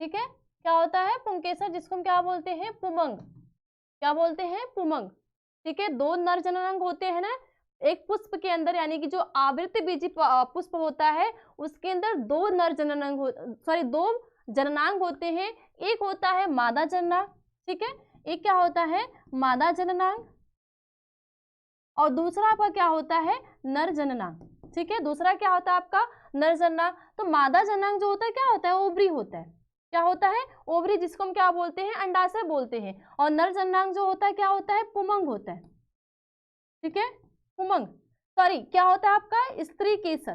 ठीक है, क्या होता है पुंकेसर, जिसको हम क्या बोलते हैं पुमंग, क्या बोलते हैं पुमंग। ठीक है, दो नर जननांग होते हैं ना एक पुष्प के अंदर, यानी कि जो आवृतबीजी पुष्प होता है उसके अंदर दो नर जननांग दो जननांग होते हैं। एक होता है मादा जननांग, ठीक है, एक क्या होता है मादा जननांग और दूसरा आपका क्या होता है नर जननांग। ठीक है, दूसरा क्या होता है आपका नर जननांग। तो मादा जननांग जो होता है क्या होता है ओवरी होता है, क्या होता है ओवरी, जिसको हम क्या बोलते हैं अंडाशय बोलते हैं। और नर जननांग जो होता है क्या होता है पुमंग होता है। ठीक है, पुमंग सॉरी क्या होता है आपका स्त्री केसर।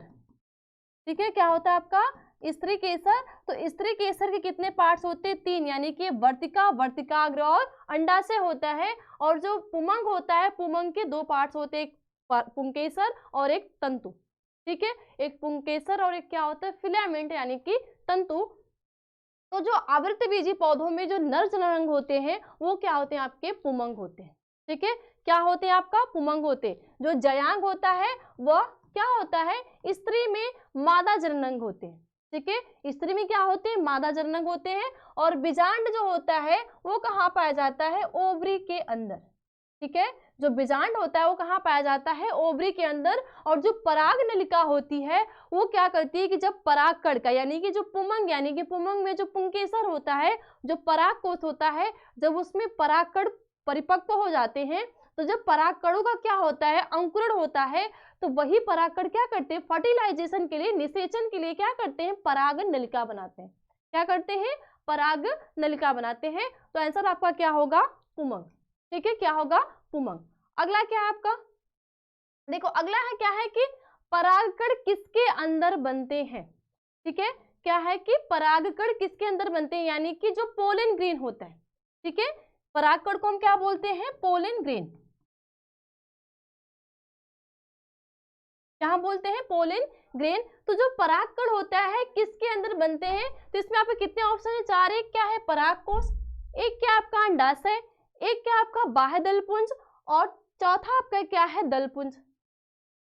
ठीक है, क्या होता है आपका स्त्री केसर। तो स्त्री केसर के कितने पार्ट्स होते हैं, तीन, यानी कि वर्तिका, वर्तिकाग्र और अंडाशय होता है। और जो पुमंग होता है पुमंग के दो पार्ट्स होते हैं, एक पुंकेसर और एक तंतु। ठीक है, एक पुंकेसर और एक क्या होता है फिलामेंट यानी कि तंतु। तो जो आवृतबीजी पौधों में जो नर जननांग होते हैं वो क्या होते हैं आपके पुमंग होते हैं। ठीक है, क्या होते हैं आपका पुमंग होते हैं। जो जयांग होता है वह क्या होता है स्त्री में मादा जननांग होते हैं। ठीक है, स्त्री में क्या होते हैं मादा जननांग होते हैं। और बीजांड जो होता है वो कहाँ पाया जाता है ओवरी के अंदर। ठीक है, जो बीजांड होता है वो कहाँ पाया जाता है ओवरी के अंदर। और जो पराग नलिका होती है वो क्या करती है कि जब पराग कण का यानी कि जो पुमंग यानी कि पुमंग में जो पुंकेसर होता है, जो पराग कोष होता है, जब उसमें पराग कण परिपक्व हो जाते हैं तो जब पराग कणों का क्या होता है अंकुरण होता है, तो वही पराग कण क्या करते हैं फर्टिलाइजेशन के लिए, निषेचन के लिए क्या करते हैं पराग नलिका बनाते हैं। क्या करते हैं पराग नलिका बनाते हैं। तो आंसर आपका क्या होगा पुमंग। ठीक है, क्या होगा पुमंग। अगला क्या है आपका, देखो अगला है क्या है कि परागकण किसके अंदर बनते हैं। ठीक है, क्या है कि परागकण किसके अंदर बनते हैं, यानी कि जो पोलन ग्रेन होता है। ठीक है, परागकण को हम क्या बोलते हैं पोलन ग्रेन, क्या बोलते हैं पोलन ग्रेन। तो जो परागकण होता है किसके अंदर बनते हैं, तो इसमें आपके कितने ऑप्शन है चार। एक क्या है परागकोश, एक क्या आपका अंडाशय, एक क्या आपका बाह्य दलपुंज और चौथा आपका क्या है दलपुंज।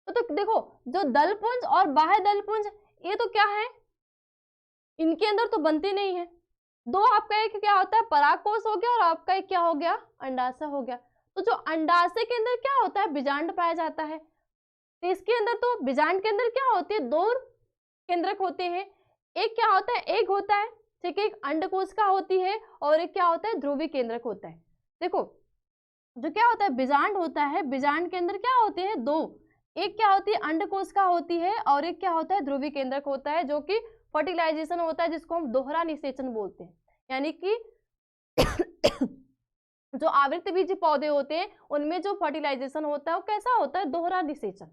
तो देखो जो दलपुंज और बाह्य दलपुंज ये तो क्या है इनके अंदर तो बनते नहीं है। दो आपका एक क्या होता है परागकोश हो गया और आपका एक क्या हो गया अंडाशय हो गया। तो जो अंडाशय के अंदर क्या होता है बीजांड पाया जाता है। तो इसके अंदर तो बीजांड के अंदर क्या होते हैं दो केंद्रक होते हैं, एक क्या होता है एग होता है, ठीक है, एक अंडकोश का होती है और एक क्या होता है ध्रुवी केंद्रक होता है। देखो जो क्या होता है बीजांड होता है, बीजांड के अंदर क्या होते हैं दो, एक क्या होती है अंडकोश का होती है और एक क्या होता है ध्रुवी केंद्रक होता है, जो कि फर्टिलाइजेशन होता है जिसको हम दोहरा निषेचन बोलते हैं। यानी कि जो आवृतबीजी पौधे होते हैं उनमें जो फर्टिलाइजेशन होता है वो कैसा होता है दोहरा निषेचन।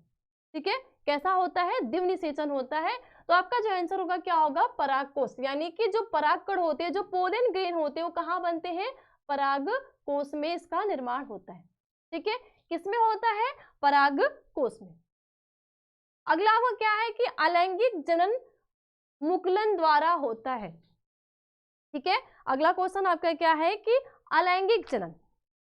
ठीक है, कैसा होता है द्विव निषेचन होता है। तो आपका जो आंसर होगा क्या होगा परागकोश, यानी कि जो परागकण होते हैं जो पोलन ग्रेन होते हैं वो कहाँ बनते हैं परागकोश में इसका निर्माण होता है। ठीक है, किसमें होता है परागकोश में। अगला वो क्या है कि अलैंगिक जनन मुकुलन द्वारा होता है। ठीक है, अगला क्वेश्चन आपका क्या है कि अलैंगिक जनन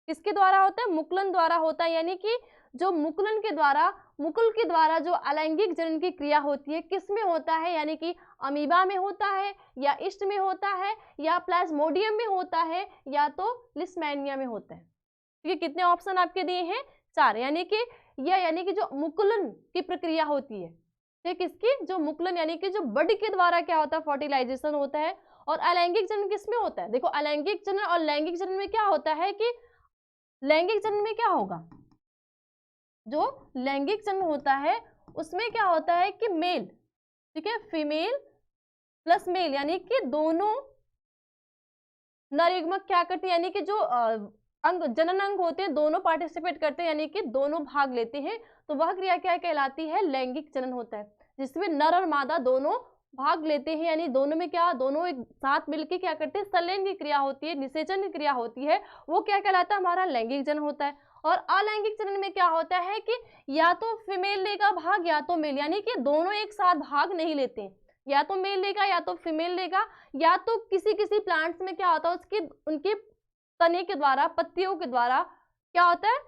किसके द्वारा होता है मुकुलन द्वारा होता है। यानी कि जो मुकुल के द्वारा जो अलैंगिक जनन की क्रिया होती है किस में होता है, यानी कि अमीबा में होता है, या ईस्ट में होता है, या प्लाज्मोडियम में होता है, या तो लिस्मेनिया में होता है। ठीक है, कितने ऑप्शन आपके दिए हैं? 4। यानी कि जो मुकुलन की प्रक्रिया होती है, ठीक, किसकी? जो मुकुलन यानी कि जो बड के द्वारा क्या होता है, फर्टिलाइजेशन होता है। और अलैंगिक जनन किसमें होता है? देखो, अलैंगिक जनन और लैंगिक जनन में क्या होता है कि लैंगिक जनन में क्या होगा, जो लैंगिक जनन होता है उसमें क्या होता है कि मेल, ठीक है, फीमेल प्लस मेल, यानी कि दोनों नरयुग्मक क्या करते हैं, यानी कि जो जनन अंग होते हैं दोनों पार्टिसिपेट करते हैं, यानी कि दोनों भाग लेते हैं, तो वह क्रिया क्या कहलाती है? लैंगिक जनन होता है, जिसमें नर और मादा दोनों भाग लेते हैं, यानी दोनों में क्या, दोनों एक साथ मिलकर क्या करते हैं, संलयन की क्रिया होती है, निषेचन की क्रिया होती है, वो क्या कहलाता है? हमारा लैंगिक जनन होता है। और अलैंगिक जनन में क्या होता है कि या तो फीमेल लेगा भाग या तो मेल, यानी कि दोनों एक साथ भाग नहीं लेते हैं, या तो मेल लेगा या तो फीमेल लेगा, या तो किसी प्लांट्स में क्या होता है उनके तने के द्वारा, पत्तियों के द्वारा क्या होता है,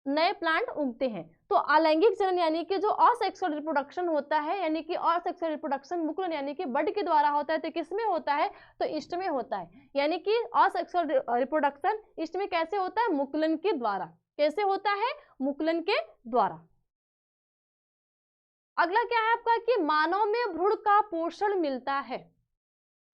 नए प्लांट उगते हैं। तो अलैंगिक जनन यानी कि जो असेक्सुअल रिप्रोडक्शन होता है, यानी कि असेक्सुअल रिप्रोडक्शन मुकुलन यानी कि बड के द्वारा होता है, तो किस में होता है? तो ईस्ट में होता है। यानी कि असेक्सुअल रिप्रोडक्शन ईस्ट में कैसे होता है? मुकुलन के द्वारा। कैसे होता है? मुकुलन के द्वारा। अगला क्या है आपका कि मानव में भ्रूण का पोषण मिलता है।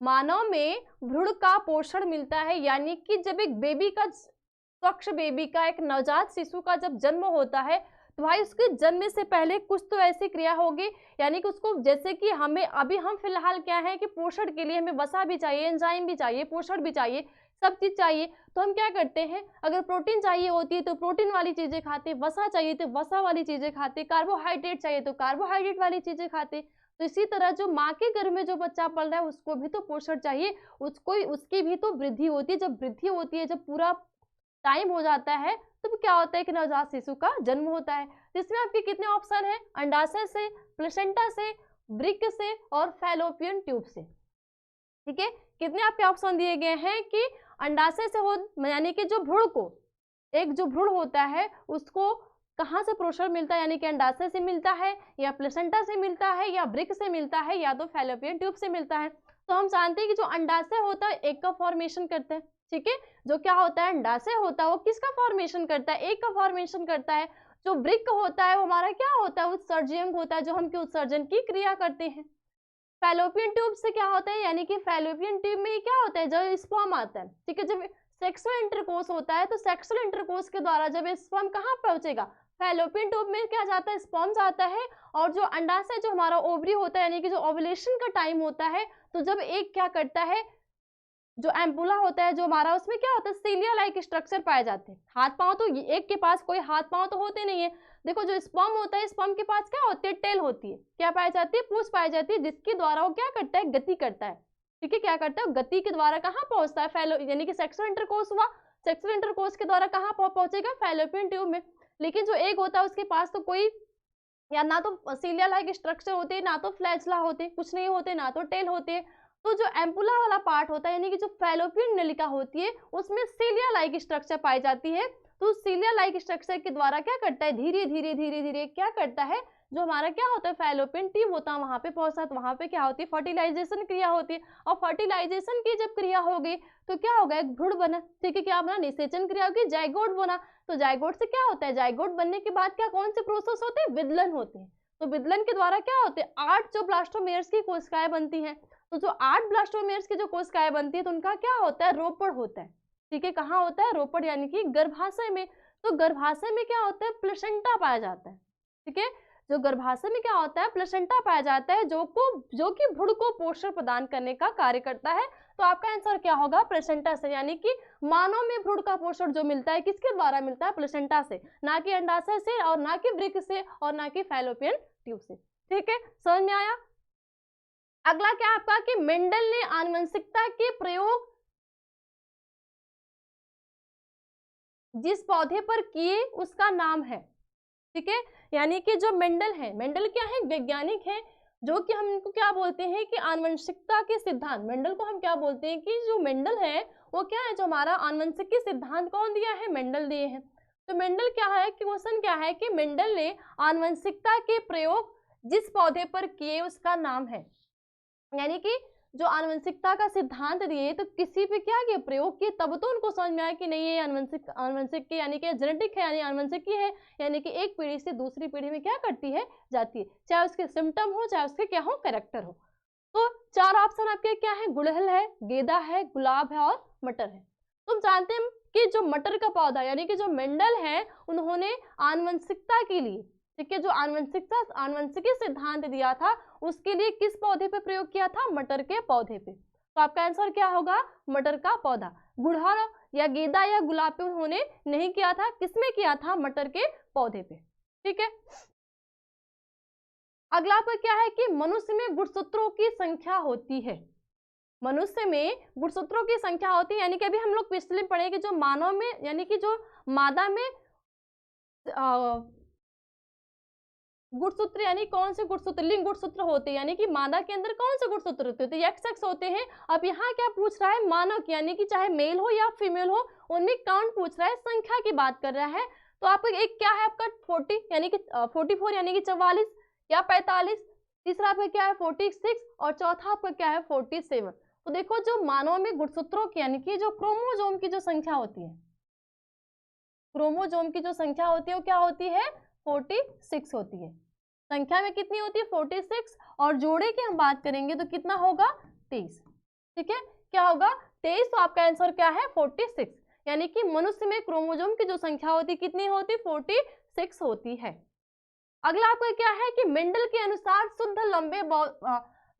मानव में भ्रूण का पोषण मिलता है, यानी कि जब एक बेबी का, स्वच्छ बेबी का, एक नवजात शिशु का जब जन्म होता है, तो भाई उसके जन्म से पहले कुछ तो ऐसी क्रिया होगी, यानी कि उसको, जैसे कि हम फिलहाल क्या है कि पोषण के लिए हमें वसा भी चाहिए, एंजाइम भी चाहिए, पोषण भी चाहिए, सब चीज चाहिए, तो हम क्या करते हैं, अगर प्रोटीन चाहिए होती है तो प्रोटीन वाली चीजें खाते, वसा चाहिए तो वसा वाली चीजें खाते, कार्बोहाइड्रेट चाहिए तो कार्बोहाइड्रेट वाली चीजें खाते। तो इसी तरह जो माँ के गर्भ में जो बच्चा पल रहा है उसको भी तो पोषण चाहिए, उसकी भी तो वृद्धि होती है। जब वृद्धि होती है, जब पूरा टाइम हो जाता है, तो क्या होता है कि नवजात शिशु का जन्म होता है। जिसमें आपके कितने ऑप्शन है? अंडाशय से, प्लेसेंटा से, वृक्क से और फैलोपियन ट्यूब से। ठीक है, कितने आपके ऑप्शन दिए गए हैं कि अंडाशय से हो, यानी कि जो भ्रूण को, एक जो भ्रूण होता है उसको कहाँ से पोषण मिलता है, यानी कि अंडाशय से मिलता है, या प्लेसेंटा से मिलता है, या वृक्क से मिलता है, या तो फैलोपियन ट्यूब से मिलता है। तो हम जानते हैं कि जो अंडाशय होता है एक का फॉर्मेशन करता है। ठीक है, जो क्या होता है अंडाशय होता है वो किसका फॉर्मेशन करता है? एक का फॉर्मेशन करता है। जो वृक्क होता है वो हमारा क्या होता है? उत्सर्जन होता है, जो हम उत्सर्जन की क्रिया करते हैं। फैलोपियन ट्यूब से क्या होता है, यानी कि फैलोपियन ट्यूब में क्या होता है, जब स्पर्म आता है, ठीक है, जब सेक्सुअल इंटरकोर्स होता है, तो सेक्सुअल इंटरकोर्स के द्वारा जब स्पर्म कहाँ पहुंचेगा? फैलोपियन ट्यूब में क्या जाता है? स्पर्म जाता है। और जो अंडाशय, जो हमारा ओवरी होता है, यानी कि जो ओव्यूलेशन का टाइम होता है, तो जब एक क्या करता है, जो एम्पुला होता है जो हमारा, उसमें क्या होता है? सीलिया लाइक स्ट्रक्चर पाए जाते हैं। हाथ पांव तो एक के पास कोई हाथ पांव तो होते नहीं है। देखो, जो स्पर्म होता है, स्पर्म के पास क्या होती है? टेल होती है। क्या पाई जाती है? पूंछ पाई जाती है, जिसके द्वारा वो क्या करता है? गति करता है। ठीक है, क्या करता है? गति के द्वारा कहाँ पहुंचता है? फैलो, यानी कि सेक्सुअल इंटरकोर्स हुआ, सेक्सुअल इंटरकोर्स के द्वारा कहाँ पहुंचेगा? फैलोपियन ट्यूब में। लेकिन जो एग होता है उसके पास तो कोई, या ना तो सीलिया लाइक स्ट्रक्चर होते हैं, ना तो फ्लैजला होते, कुछ नहीं होते, ना तो टेल होते हैं। तो जो एम्पुला वाला पार्ट होता है, यानी कि जो फैलोपियन नलिका होती है, उसमें सीलिया लाइक स्ट्रक्चर पाई जाती है। तो सीलिया लाइक स्ट्रक्चर के द्वारा क्या करता है? धीरे धीरे धीरे धीरे क्या करता है, जो हमारा क्या होता है फैलोपियन ट्यूब होता है वहां पे पहुंचा, तो वहां पे क्या होती है? फर्टिलाइजेशन क्रिया होती है। और फर्टिलाइजेशन की जब क्रिया होगी तो क्या होगा? एक भ्रूण बना। ठीक है, क्या बना? निषेचन क्रिया होगी, जाइगोट बना। तो जाइगोट से क्या होता है? जाइगोट बनने के बाद क्या, कौन से प्रोसेस होते हैं? विदलन होते हैं। तो विदलन के द्वारा क्या होते हैं? 8 जो ब्लास्टोमेयर्स की कोशिकाएं बनती हैं। तो जो 8 ब्लास्टोमेयर्स की जो कोशिकाएं बनती है, तो उनका क्या होता है? रोपड़ होता है। ठीक है, कहाँ होता है? रोपड़, यानी कि गर्भाशय में। तो गर्भाशय में क्या होता है? प्लेसेंटा पाया जाता है। ठीक है, जो गर्भाशय में क्या होता है? प्लेसेंटा पाया जाता है, जो कि भ्रूण को पोषण प्रदान करने का कार्य करता है। तो आपका आंसर क्या होगा? प्लेसेंटा से। यानी कि मानव में भ्रूण का पोषण जो मिलता है किसके द्वारा मिलता है? प्लेसेंटा से, ना कि अंडाशय से, और ना कि वृक्क से, और ना कि फैलोपियन ट्यूब से। ठीक है, समझ में आया? अगला क्या आपका कि मेंडल ने आनुवंशिकता के प्रयोग जिस पौधे पर किए उसका नाम है। ठीक है, यानी कि जो मेंडल है, मेंडल क्या है? वैज्ञानिक है, जो कि हम इनको क्या बोलते हैं कि आनुवंशिकता के सिद्धांत, मेंडल को हम क्या बोलते हैं कि जो मेंडल है वो क्या है? जो हमारा आनुवंशिक के सिद्धांत कौन दिया है? मेंडल दिए हैं। तो मेंडल क्या है कि क्वेश्चन क्या है कि मेंडल ने आनुवंशिकता के प्रयोग जिस पौधे पर किए उसका नाम है, यानी कि जो आनुवंशिकता का सिद्धांत दिए तो किसी पे क्या किया, प्रयोग किए, तब तो उनको समझ में आया कि नहीं ये आनुवंशिक की यानी कि जेनेटिक है, यानी आनुवंशिक की है, यानी कि एक पीढ़ी से दूसरी पीढ़ी में क्या करती है, जाती है, चाहे उसके सिम्टम हो चाहे उसके क्या हो, कैरेक्टर हो। तो चार ऑप्शन आपके क्या है, गुड़हल है, गेंदा है, गुलाब है और मटर है। तुम जानते हैं कि जो मटर का पौधा यानी कि जो मेंडल है उन्होंने आनुवंशिकता के लिए, ठीक है, जो आनुवंशिकी सिद्धांत दिया था उसके लिए किस पौधे पे प्रयोग किया था, मटर के पौधे पे। तो आपका आंसर क्या होगा, मटर का पौधा। गुड़हल या गेंदा या गुलाब पे उन्होंने नहीं किया था, किसमें किया था, मटर के पौधे पे। ठीक है, अगला आपका क्या है कि मनुष्य में गुणसूत्रों की संख्या होती है, मनुष्य में गुणसूत्रों की संख्या होती है, यानी कि अभी हम लोग पिछले पढ़े कि जो मानव में यानी कि जो मादा में गुणसूत्र यानी कौन से गुणसूत्र, लिंग गुणसूत्र होते हैं, यानी कि मादा के अंदर कौन से गुणसूत्र होते हैं, एक्स एक्स होते हैं। अब यहाँ क्या पूछ रहा है, मानव की यानी कि चाहे मेल हो या फीमेल हो उनमें काउंट पूछ रहा है, संख्या की बात कर रहा है। तो आपका एक क्या है आपका 40 यानी कि 44 यानी कि 44 या 45, तीसरा आपका क्या है 46 और चौथा आपका क्या है 47। तो देखो जो मानव में गुणसूत्रों की यानी कि जो क्रोमोजोम की जो संख्या होती है, क्रोमोजोम की जो संख्या होती है वो क्या होती है, 46 होती है। संख्या में कितनी होती है 46 और जोड़े की हम बात करेंगे तो कितना होगा 23। ठीक है, क्या होगा 23। तो आपका आंसर क्या है 46, यानी कि मनुष्य में क्रोमोजोम की जो संख्या होती कितनी होती 46 होती है। अगला आपका क्या है कि मेंडल के अनुसार शुद्ध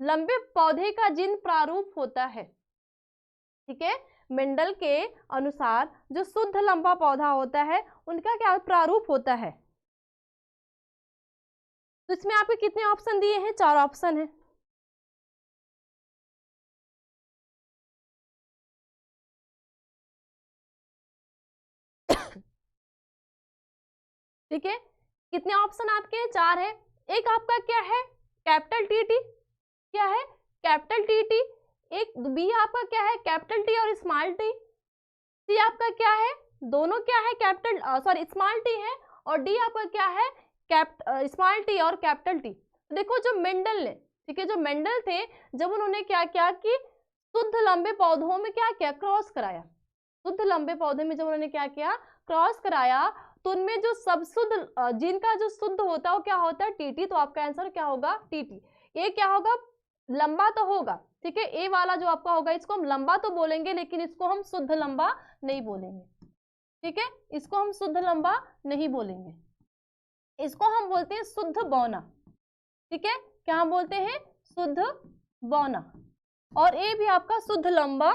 लंबे पौधे का जिन प्रारूप होता है। ठीक है, मेंडल के अनुसार जो शुद्ध लंबा पौधा होता है उनका क्या प्रारूप होता है। तो इसमें आपके कितने ऑप्शन दिए हैं, 4 ऑप्शन है। ठीक है, कितने ऑप्शन आपके हैं, 4 है। एक आपका क्या है कैपिटल टी, क्या है कैपिटल टी, एक बी आपका क्या है कैपिटल टी और स्मॉल टी, सी आपका क्या है दोनों क्या है कैपिटल सॉरी स्मॉल टी है, और डी आपका क्या है स्मॉल टी और कैपिटल टी। तो देखो जो मेंडल ने, ठीक है, जो मेंडल थे जब उन्होंने क्या किया कि शुद्ध लंबे पौधों में क्या किया, क्रॉस कराया। शुद्ध लंबे पौधे में जब उन्होंने क्या किया, क्रॉस कराया, तो उनमें जो सब शुद्ध जिनका जो शुद्ध होता है वो क्या होता है टीटी। तो आपका आंसर क्या होगा टीटी। ये क्या होगा, लंबा तो होगा, ठीक है, ए वाला जो आपका होगा इसको हम लंबा तो बोलेंगे लेकिन इसको हम शुद्ध लंबा नहीं बोलेंगे। ठीक है, इसको हम शुद्ध लंबा नहीं बोलेंगे, इसको हम बोलते हैं शुद्ध बौना। ठीक है, क्या हम बोलते हैं, शुद्ध बौना। और ए भी आपका शुद्ध लंबा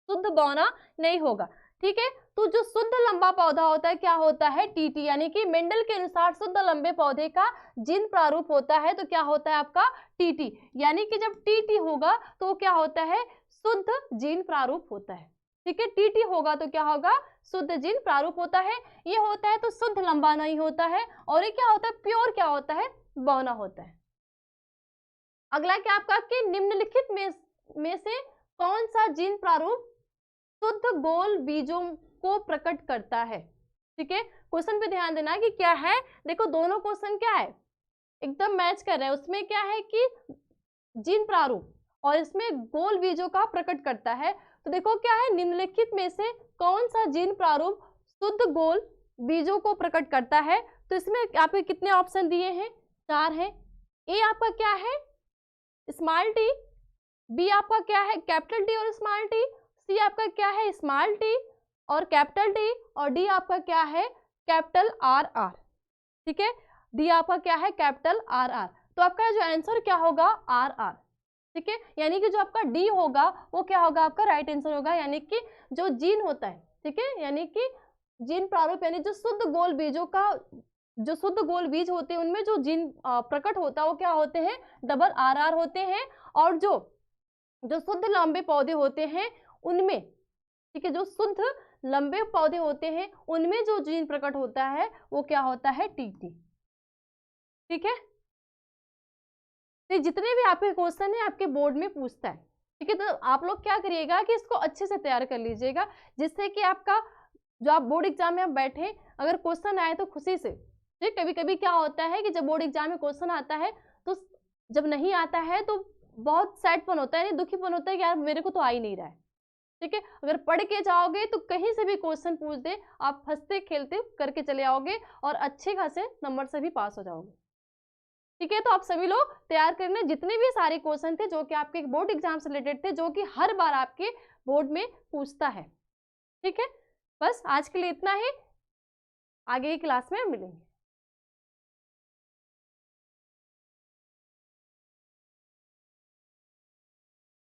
शुद्ध बौना नहीं होगा। ठीक है, तो जो शुद्ध लंबा पौधा होता है क्या होता है टीटी, यानी कि मेंडल के अनुसार शुद्ध लंबे पौधे का जिन प्रारूप होता है तो क्या होता है आपका टीटी, यानी कि जब टीटी होगा तो क्या होता है, शुद्ध जीन प्रारूप होता है। ठीक है, टीटी होगा तो क्या होगा, शुद्ध जीन प्रारूप होता है। ये होता है तो शुद्ध लंबा नहीं होता है, और ये क्या होता है प्योर क्या होता है, बौना होता है। अगला क्या आपका कि निम्नलिखित में से कौन सा जीन प्रारूप शुद्ध गोल बीजों को प्रकट करता है। ठीक है, क्वेश्चन पे ध्यान देना कि क्या है, देखो दोनों क्वेश्चन क्या है एकदम मैच कर रहे हैं। उसमें क्या है कि जीन प्रारूप और इसमें गोल बीजों का प्रकट करता है। तो देखो क्या है, निम्नलिखित में से कौन सा जीन प्रारूप शुद्ध गोल बीजों को प्रकट करता है। तो इसमें आपके कितने ऑप्शन दिए हैं, 4 हैं। ए आपका क्या है स्मॉल टी, बी आपका क्या है कैपिटल टी और स्मॉल टी, सी आपका क्या है स्मॉल टी और कैपिटल टी, और डी आपका क्या है कैपिटल आर आर। ठीक है, डी आपका क्या है कैपिटल आर आर। तो आपका जो आंसर क्या होगा आर आर। ठीक है, यानी कि जो आपका डी होगा वो क्या होगा आपका राइट आंसर होगा, यानी कि जो जीन होता है, ठीक है, यानी कि जीन प्रारूप यानी जो शुद्ध गोल बीजों का जो शुद्ध गोल बीज होते हैं उनमें जो जीन प्रकट होता है वो क्या होते हैं डबल आर आर होते हैं, और जो शुद्ध लंबे पौधे होते हैं उनमें, ठीक है, जो शुद्ध लंबे पौधे होते हैं उनमें जो जीन प्रकट होता है वो क्या होता है टीटी। ठीक है, तो जितने भी आपके क्वेश्चन है आपके बोर्ड में पूछता है। ठीक है, तो आप लोग क्या करिएगा कि इसको अच्छे से तैयार कर लीजिएगा जिससे कि आपका जो आप बोर्ड एग्जाम में आप बैठे, अगर क्वेश्चन आए तो खुशी से, ठीक। कभी कभी क्या होता है कि जब बोर्ड एग्जाम में क्वेश्चन आता है तो जब नहीं आता है तो बहुत सैडपन होता है, यानी दुखीपन होता है कि यार मेरे को तो आ ही नहीं रहा है, ठीक है। अगर पढ़ के जाओगे तो कहीं से भी क्वेश्चन पूछ दे, आप हंसते खेलते करके चले आओगे और अच्छे खासे नंबर से भी पास हो जाओगे, ठीक है। तो आप सभी लोग तैयार करने, जितने भी सारे क्वेश्चन थे जो कि आपके बोर्ड एग्जाम से रिलेटेड थे, जो कि हर बार आपके बोर्ड में पूछता है, ठीक है। बस आज के लिए इतना ही, आगे की क्लास में मिलेंगे।